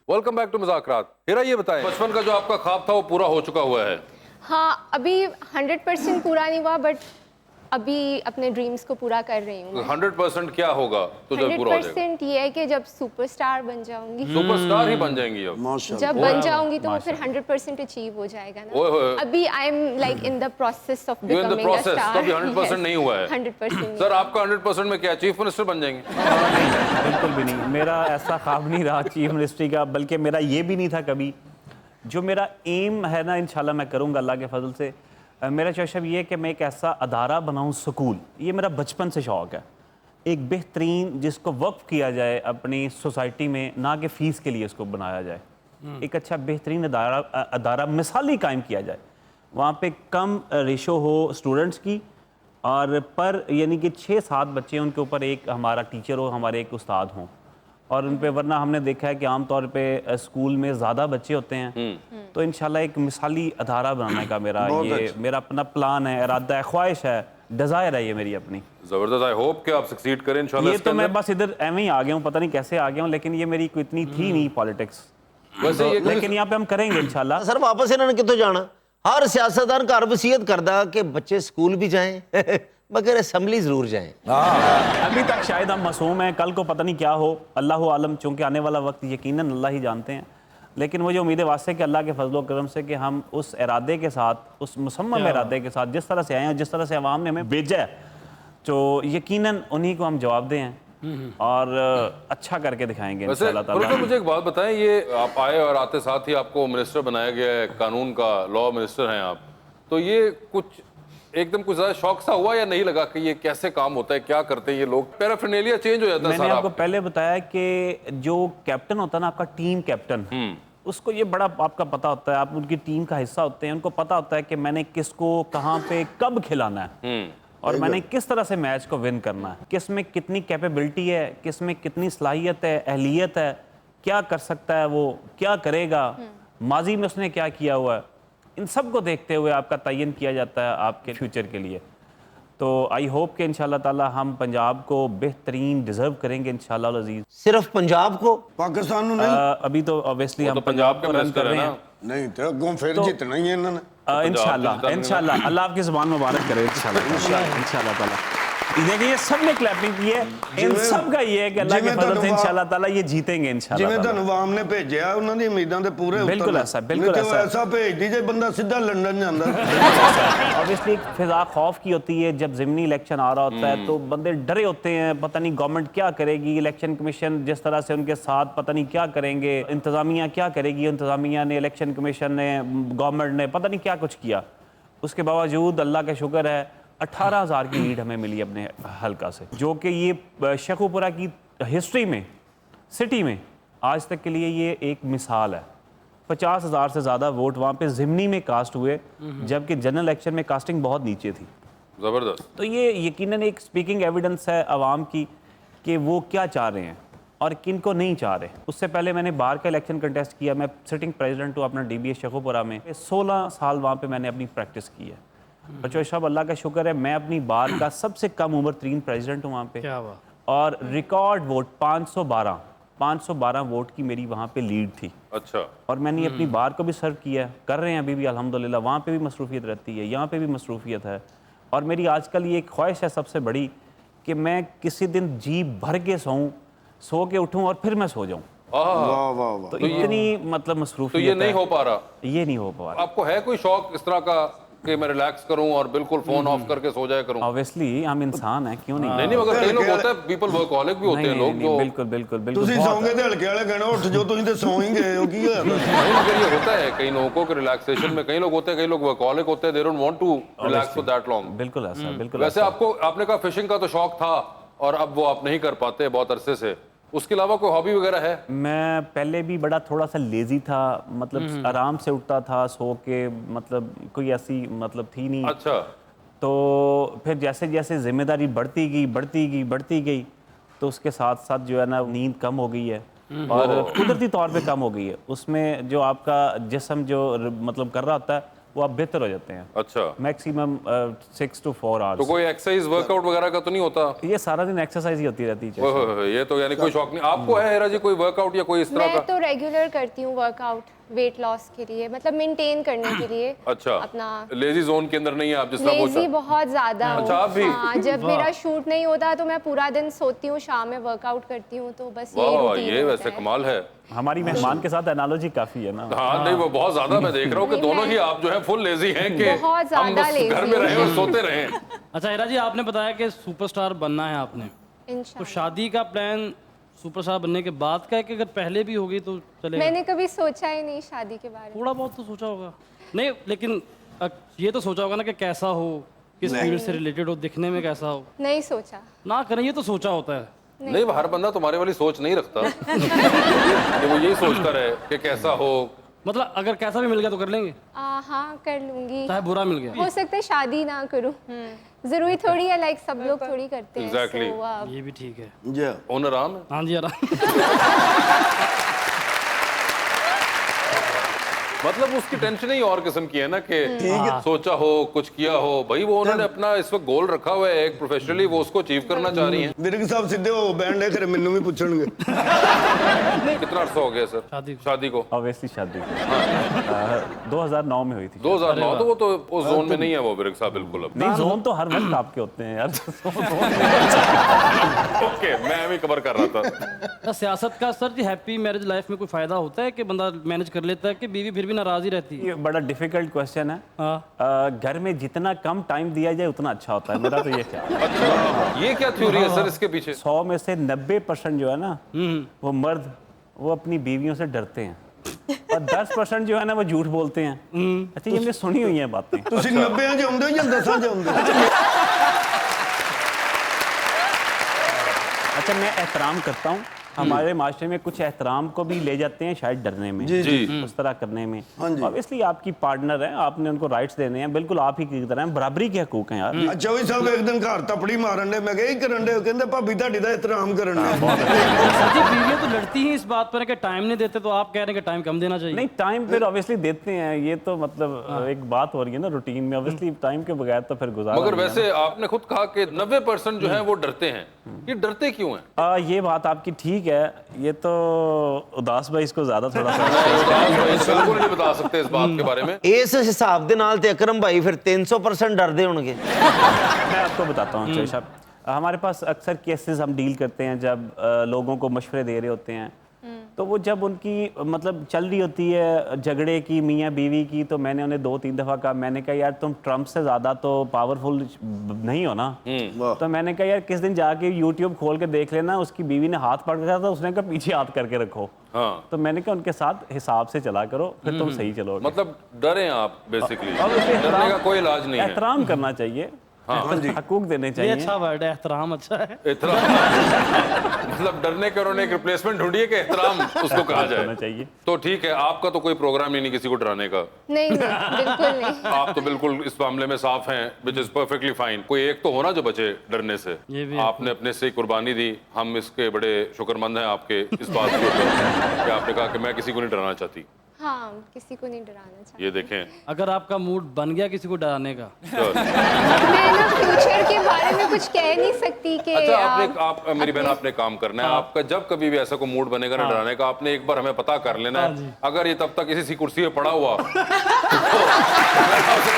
Welcome back to मुज़ाकरात। हिरा, ये बताएं, बचपन का जो आपका ख्वाब था वो पूरा हो चुका हुआ है? हाँ, अभी 100% पूरा नहीं हुआ, बट अभी अपने ड्रीम्स को पूरा कर रही हूँ। 100% क्या होगा तो जब पूरा हो जाएगा? 100% ये है कि जब सुपरस्टार बन जाऊंगी, सुपरस्टार ही बन जाएंगी अब? जब बन जाऊंगी तो वो फिर 100% अचीव हो जाएगा ओए होए। ना। अभी I am like in the process of You in the becoming a process, star. तो अभी 100% नहीं हुआ है? 100% सर, आपका 100% में क्या चीफ मिनिस्टर बन जाएंगे? बिल्कुल भी नहीं, मेरा ऐसा ख्वाब नहीं रहा चीफ मिनिस्ट्री का, बल्कि मेरा ये भी नहीं था कभी। जो मेरा एम है ना, इंशाल्लाह मैं करूँगा अल्लाह के फजल से। मेरा चौशब ये है कि मैं एक ऐसा अदारा बनाऊँ, स्कूल, ये मेरा बचपन से शौक़ है। एक बेहतरीन जिसको वक्फ किया जाए अपनी सोसाइटी में, ना कि फ़ीस के लिए इसको बनाया जाए। एक अच्छा बेहतरीन अदारा मिसाली कायम किया जाए। वहाँ पे कम रेशो हो स्टूडेंट्स की, और पर यानी कि 6-7 बच्चे उनके ऊपर एक हमारा टीचर हो, हमारे एक उस्ताद हों, और उन पे, वरना हमने देखा है कि आम तौर पे स्कूल में ज़्यादा बच्चे होते हैं। तो इंशाल्लाह एक मिसाली अदारा बनाने का मेरा अपना प्लान है, इरादा है, ख्वाहिश है, डिज़ायर है ये मेरी अपनी। जबरदस्त। आई होप कि आप सक्सीड करें इंशाल्लाह। ये तो मैं बस इधर एवं ही आ गया हूँ, पता नहीं कैसे आ गया हूँ, लेकिन ये मेरी कोई इतनी थी नहीं पॉलिटिक्स। वैसे ये लेकिन यहाँ पे हम करेंगे इंशाल्लाह। सर वापस इन्होंने कितों जाना? हर सियासतदान घर वसीयत करदा कि बच्चे स्कूल भी जाएं मगर असम्बली जरूर जाएं। अभी तक शायद हम मासूम हैं, कल को पता नहीं क्या हो, अल्लाह आलम, चूँकि आने वाला वक्त यकीनन अल्लाह ही जानते हैं। लेकिन मुझे उम्मीद है वास्ते कि अल्लाह के फजलो करम से कि हम उस इरादे के साथ, उस मुसम्मम इरादे के साथ, जिस तरह से आए हैं, जिस तरह से अवाम ने हमें भेजा है, तो यकीनन उन्हीं को हम जवाब दें और अच्छा करके दिखाएंगे वैसे इंशाअल्लाह ताला। प्रोफेसर, मुझे एक बात बताएं, ये आप आए और आते साथ ही आपको मिनिस्टर बनाया गया है, कानून का लॉ मिनिस्टर हैं आप, तो ये कुछ एकदम कुछ ज़्यादा शौक सा हुआ या नहीं लगा कि ये कैसे काम होता है, क्या करते हैं ये लोग? पैराफर्नेलिया चेंज हो जाता है। मैंने आपको पहले बताया कि जो कैप्टन होता है ना, आपका टीम कैप्टन, उसको ये बड़ा आपका पता होता है, आप उनकी टीम का हिस्सा होते हैं, उनको पता होता है कि मैंने किसको कहाँ पे कब खिलाना है, और मैंने किस तरह से मैच को विन करना है, किस में कितनी कैपेबिलिटी है, किस में कितनी सलाहियत है, अहलियत है, क्या कर सकता है वो, क्या करेगा, माजी में उसने क्या किया हुआ है, इन सब को देखते हुए आपका तयन किया जाता है आपके फ्यूचर के लिए। तो आई होप कि इंशाल्लाह ताला हम पंजाब को बेहतरीन डिजर्व करेंगे इंशाल्लाह अजीज। सिर्फ पंजाब को? पाकिस्तान में नहीं? अभी तो ऑब्वियसली हम तो पंजाब का को रन मिनिस्टर कर है रहे ना? हैं। नहीं तो अगों फिर तो- जितना ही है इन्होंने। इंशाल्लाह अल्लाह आपकी ज़ुबान मुबारक करे इंशाल्लाह ताला। देखिए ये सब ने क्लैपिंग की है, इन सब का ये है कि अल्लाह के फजल से इंशाल्लाह ताला ये जीतेंगे इंशाल्लाह जिवें ताला। ਤੁਹਾਨੂੰ ਆਵਾਮ ਨੇ ਭੇਜਿਆ ਉਹਨਾਂ ਦੀ ਉਮੀਦਾਂ ਦੇ ਪੂਰੇ ਉਤਰਨ। बिल्कुल ऐसा, बिल्कुल नहीं तो ऐसा। ऐसा भेजदी जे बंदा सीधा लंदन ਜਾਂਦਾ। ऑब्वियसली फिजा खौफ की होती है जब ज़िमनी इलेक्शन आ रहा होता है, तो बंदे डरे होते हैं, पता नहीं गवर्नमेंट क्या करेगी, इलेक्शन कमीशन जिस तरह से उनके साथ पता नहीं क्या करेंगे, इंतज़ामिया क्या करेगी, इंतज़ामिया ने, इलेक्शन कमीशन ने, गवर्नमेंट ने पता नहीं क्या कुछ किया। उसके बावजूद अल्लाह का शुक्र है 18,000 की लीड हमें मिली अपने हल्का से, जो कि ये शेखुपुरा की हिस्ट्री में, सिटी में आज तक के लिए ये एक मिसाल है। 50,000 से ज़्यादा वोट वहाँ पे ज़िमनी में कास्ट हुए, जबकि जनरल इलेक्शन में कास्टिंग बहुत नीचे थी। जबरदस्त। तो ये यकीनन एक स्पीकिंग एविडेंस है आवाम की कि वो क्या चाह रहे हैं और किन को नहीं चाह रहे। उससे पहले मैंने बार का इलेक्शन कंटेस्ट किया, मैं सिटिंग प्रेसिडेंट हूँ अपना DBA शेखुपुरा में। 16 साल वहाँ पे मैंने अपनी प्रैक्टिस की है। बच्चों साहब अल्लाह का शुक्र है, मैं अपनी बार का सबसे कम उम्र तरीन प्रेसिडेंट हूँ वहाँ पे। क्या हुआ? और रिकॉर्ड वोट 512 वोट की मेरी वहाँ पे लीड थी। अच्छा। और मैंने अपनी बार को भी सर्व किया, कर रहे हैं अभी भी अल्हम्दुलिल्लाह। वहाँ पे भी मसरूफियत रहती है, यहाँ पे भी मसरूफियत है। और मेरी आजकल ये एक ख्वाहिश है सबसे बड़ी कि मैं किसी दिन जी भर के सोऊं, सो के उठूं और फिर मैं सो जाऊं। वाह वाह वाह। तो इतनी मतलब तो मसरूफियत ये नहीं है। हो पा रहा? ये नहीं हो पा रहा। आपको है कोई शौक इस तरह का कि मैं रिलैक्स करूं और बिल्कुल फोन ऑफ करके सो जाया करूं? ऑब्वियसली हम इंसान हैं, क्यों नहीं? नहीं, मगर कई लोग होते हैं, पीपल वर्कहॉलिक भी होते हैं लोग जो। बिल्कुल बिल्कुल बिल्कुल ਤੁਸੀਂ ਸੌਂਗੇ ਤੇ ਹਲਕੇ ਵਾਲੇ ਗਾਣੇ ਉੱਠ ਜੋ ਤੁਸੀਂ ਤੇ ਸੌਂ ਹੀ ਗਏ ਹੋ ਕੀ ਹੋਇਆ? नहीं, मगर ये होता है कई लोगों को कि रिलैक्सेशन में कई लोग होते हैं, कई लोग वर्कहॉलिक होते हैं, they don't want to relax for that long. बिल्कुल ऐसा, बिल्कुल वैसे ऐसा। आपने कहा फिशिंग का तो शौक था और अब वो आप नहीं कर पाते बहुत अरसे से, उसके अलावा कोई हॉबी वगैरह है? मैं पहले भी बड़ा थोड़ा सा लेजी था, मतलब आराम से उठता था सो के, मतलब कोई ऐसी मतलब थी नहीं। अच्छा। तो फिर जैसे जैसे जिम्मेदारी बढ़ती गई तो उसके साथ साथ जो है ना नींद कम हो गई है और कुदरती तौर पे कम हो गई है। उसमें जो आपका जिस्म जो मतलब कर रहा होता है वो आप बेहतर हो जाते हैं। अच्छा, मैक्सिमम 6 to 4 तो आवर्स। कोई एक्सरसाइज वर्कआउट वगैरह का तो नहीं होता? ये सारा दिन एक्सरसाइज ही होती रहती है। ओए होए होए, ये तो यानी कोई शौक नहीं आपको है हेरा जी, कोई वर्कआउट या कोई इस तरह मैं का? तो रेगुलर करती हूँ वर्कआउट वेट लॉस के लिए, मतलब मेंटेन करने के लिए। अच्छा, अपना लेजी जोन के अंदर नहीं है आप जिस तरह लेजी वो बहुत ज्यादा हूँ। अच्छा, आप भी? हाँ, जब मेरा शूट नहीं होता तो मैं पूरा दिन सोती हूँ, शाम में वर्कआउट करती हूँ, तो बस वाह ये वाह, रूटीन ये होता वैसे है। कमाल है। हमारी मेहमान के साथ एनालॉजी काफी है ना। हाँ नहीं, वो बहुत ज्यादा मैं देख रहा हूँ कि दोनों ही आप जो है फुल लेजी हैं कि बहुत हम ज्यादा बस lazy घर में रहें और हूँ। सोते रहें। अच्छा हेरा जी, आपने बताया कि सुपरस्टार बनना है आपने, तो इंशाल्लाह। शादी का प्लान सुपरस्टार बनने के बाद का है कि अगर पहले भी होगी तो चलेगा? मैंने कभी सोचा ही नहीं शादी के बारे में। थोड़ा बहुत तो सोचा होगा। नहीं लेकिन ये तो सोचा होगा ना कि कैसा हो, किस फील्ड से रिलेटेड हो, दिखने में कैसा हो। नहीं सोचा। ना करें, ये तो सोचा होता है। नहीं, हर बंदा तुम्हारे वाली सोच नहीं रखता कि वो यही सोचता रहे कि कैसा हो। मतलब अगर कैसा भी मिल गया तो कर लेंगे, हाँ कर लूंगी। चाहे बुरा मिल गया। हो सकता है शादी ना करूं, जरूरी थोड़ी है, लाइक सब लोग थोड़ी करते हैं। Exactly. So, ये भी ठीक है। जी ओनर आम है। हाँ जी आराम। मतलब उसकी टेंशन ही और किस्म की है ना कि सोचा हो, कुछ किया हो। भाई वो उन्होंने अपना इस वक्त गोल रखा हुआ है एक प्रोफेशनली, वो उसको अचीव करना चाह रही हैं। विरक साहब सीधे हो बैठ ले, फिर ਮੈਨੂੰ ਵੀ ਪੁੱਛਣਗੇ। कितना अर्सा हो गया सर शादी को? ऑब्वियसली शादी 2009 में हुई थी। 2009, तो वो तो उस जोन में नहीं है वो विरक साहब बिल्कुल। अब नहीं, जोन तो हर वक्त आपके होते हैं यार। ओके, मैं भी कवर कर रहा था। सियासत का सर जी हैप्पी मैरिज लाइफ में कोई फायदा होता है कि बंदा मैनेज कर लेता है कि बीवी फिर भी नाराज ही रहती है? ये बड़ा डिफिकल्ट क्वेश्चन है। हाँ। घर में जितना कम टाइम दिया जाए उतना अच्छा होता है, मेरा तो ये ख्याल है। अच्छा, ये क्या थ्योरी है सर इसके पीछे? 100 में से 90% जो है ना, वो मर्द वो अपनी बीवियों से डरते हैं, और 10% जो है ना वो झूठ बोलते हैं। अच्छा, ये मैंने सुनी हुई है बातें। ਤੁਸੀਂ 90 ਚ ਆਉਂਦੇ ਹੋ ਜਾਂ 10 ਚ ਆਉਂਦੇ ਹੋ? अच्छा, मैं एहतराम करता हूँ। हमारे माशरे में कुछ एहतराम को भी ले जाते हैं शायद डरने में, जी। उस तरह करने में। हाँ जी। ऑब्वियसली आपकी पार्टनर है, आपने उनको राइट्स देने हैं, बिल्कुल आप ही की तरह हैं, बराबरी के हकूक हैं यार। ਅੱਛਾ ਵੀ ਸਾਹਿਬ ਇੱਕ ਦਿਨ ਘਰ ਤਪੜੀ ਮਾਰਨ ਦੇ, ਮੈਂ ਕਿਹਾ ਇਹ ਕਰਨ ਦੇ, ਕਹਿੰਦੇ ਭਾਬੀ ਤੁਹਾਡੀ ਦਾ ਇਤਰਾਮ ਕਰਨ ਦੇ। सर जी बीवियाँ तो लड़ती हैं इस बात पर कि टाइम नहीं देते, तो आप कह रहे हैं कि टाइम कम देना चाहिए? नहीं, टाइम फिर ऑब्वियसली देते हैं, ये तो मतलब एक बात हो रही है ना रूटीन में। ऑब्वियसली टाइम के बगैर तो फिर गुजारा मगर नहीं है वैसे आपने खुद कहा कि 90% जो है वो डरते हैं। ये डरते क्यों हैं? ना। ये बात आपकी ठीक है, ये तो उदास भाई इसको ज्यादा थोड़ा सा बिल्कुल नहीं बता सकते इस बात के बारे में। ਇਸ ਹਿਸਾਬ ਦੇ ਨਾਲ ਤੇ ਅਕਰਮ ਭਾਈ ਫਿਰ 300% ਡਰਦੇ ਹੋਣਗੇ। मैं आपको बताता हूँ अक्षय साहब, हमारे पास अक्सर केसेस हम डील करते हैं जब लोगों को मशवरे दे रहे होते हैं, तो वो जब उनकी मतलब चल रही होती है झगड़े की, मियाँ बीवी की, तो मैंने उन्हें 2-3 दफ़ा कहा, मैंने कहा यार तुम ट्रम्प से ज़्यादा तो पावरफुल नहीं हो ना। तो मैंने कहा यार किस दिन जाके यूट्यूब खोल के देख लेना, उसकी बीवी ने हाथ पकड़ रखा था, उसने कहा पीछे हाथ करके रखो। हाँ, तो मैंने कहा उनके साथ हिसाब से चला करो, फिर तुम सही चलोगे। मतलब डरे आप बेसिकली, और उसे डरने का कोई इलाज नहीं है। एहतराम करना चाहिए, हकूक देने ये चाहिए। अच्छा वर्ड है, एहतराम अच्छा है। एहतराम मतलब डरने के उन्होंने एक रिप्लेसमेंट ढूंढी है कि एहतराम उसको कहा होना जाए। चाहिए। तो ठीक है, आपका तो कोई प्रोग्राम ही नहीं किसी को डराने का। नहीं नहीं, बिल्कुल नहीं। आप तो बिल्कुल इस मामले में साफ हैं, विच इज परफेक्टली फाइन। कोई एक तो होना जो बचे डरने से। ये भी आपने अपने से कुर्बानी दी, हम इसके बड़े शुक्रमंद हैं आपके इस बात के ऊपर कि आपने कहा कि मैं किसी को नहीं डराना चाहती। हाँ, किसी को नहीं डराना चाहिए। ये देखें, अगर आपका मूड बन गया किसी को डराने का, मैं ना फ्यूचर के बारे में कुछ कह नहीं सकती कि अच्छा आप मेरी बहन आपने काम करना है। आपका जब कभी भी ऐसा कोई मूड बनेगा ना डराने का, आपने एक बार हमें पता कर लेना है। अगर ये तब तक इसी कुर्सी पे पड़ा हुआ तो मैं आपसे